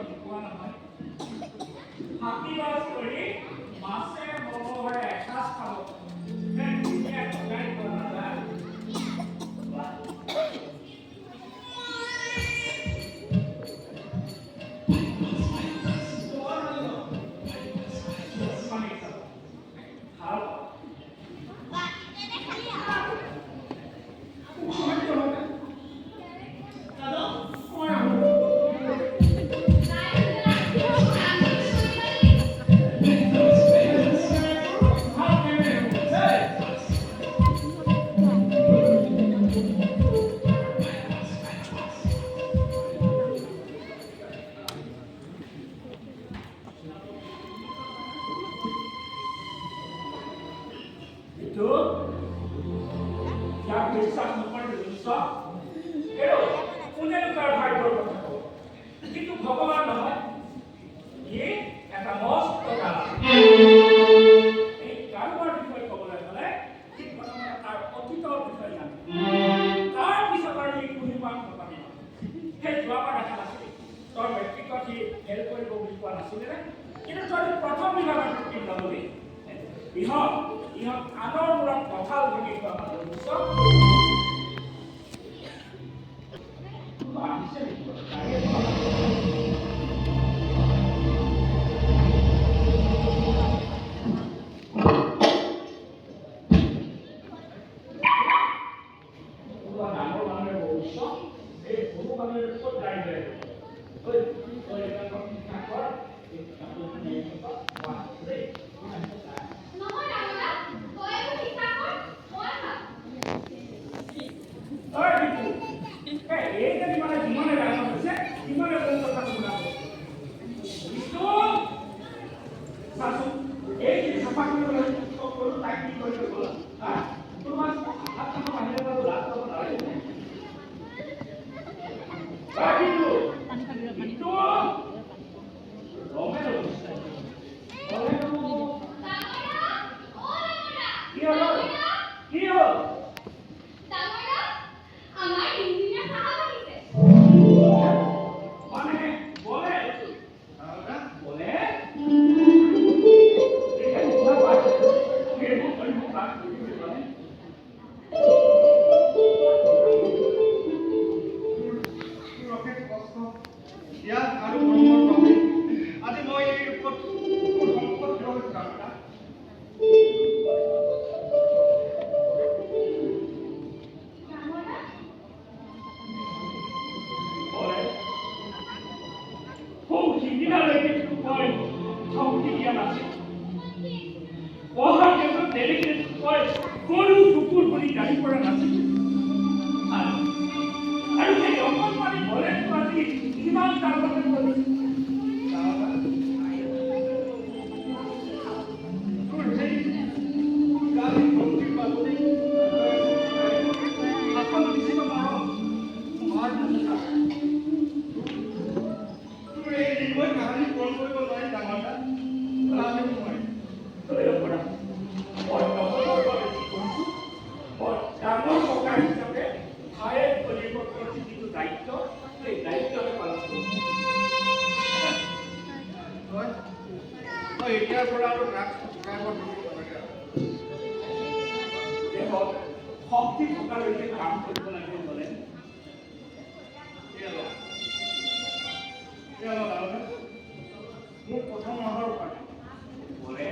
নোপোৱা নহয় ফাঁকিবাজ কৰি মাছে মঙহৰে এসাঁজ খাব ধুনীয়া টকাই পোৱা নাযায় বিশ্বাস নকৰিলে বিশ্বাস কোনে তাৰ ভাগ্যৰ কথা কব কিন্তু ভগৱান নহয় ই এটা মস্ত এই কাৰোবাৰ বিষয়ে ক'বলৈ হ'লে ঠিক প্ৰথমে তাৰ অতীতৰ বিষয়ে জানে তাৰ পিছত আৰু এই কুহিপাত নকৰে সেই যোৱাবাৰ দেখা নাছিল তই ব্যক্তিগত সি হেল্প কৰিব বুলি কোৱা নাছিলে কিন্তু তই প্ৰথম বিভাগত উত্তীৰ্ণ হ'লি ইহঁত আনৰ মূৰত কঁঠাল ভাঙি খোৱা মানুহ গৰু কুকুৰ বুলি গাড়ী পৰা নাছিল আৰু সেই অকণমানি ভলেটো আজি ইমান ডাঙৰকে কৰিছে এতিয়াৰ পৰা আৰু শক্তি থকালৈকে কাম কৰিব লাগিব বোলে মোৰ প্ৰথম মাহৰ কাৰণে বোলে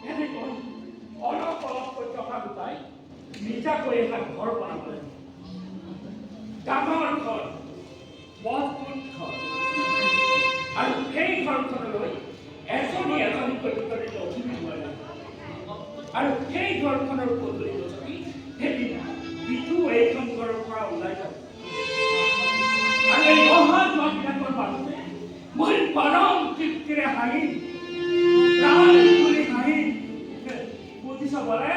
এনেকৈ অলপ অলপকৈ টকা গোটাই নিজাকৈ এটা ঘৰ বনাব লাগিব ডাঙৰ ঘৰ মজবুত ঘৰ আৰু সেই ঘৰখনলৈ এজনী এজনীকৈ দুজনী লখিমী হোৱা যায় আৰু সেই ঘৰখনৰ পদূলি গছকি সেইদিনা বিজু এইখন ঘৰৰ পৰা ওলাই যাব আৰু এই অহা যোৱাবিলাকৰ মাজতে মই পৰম তৃপ্তিৰে হাঁহি প্ৰাণ খুলি হাঁহি বুজিছ বোলে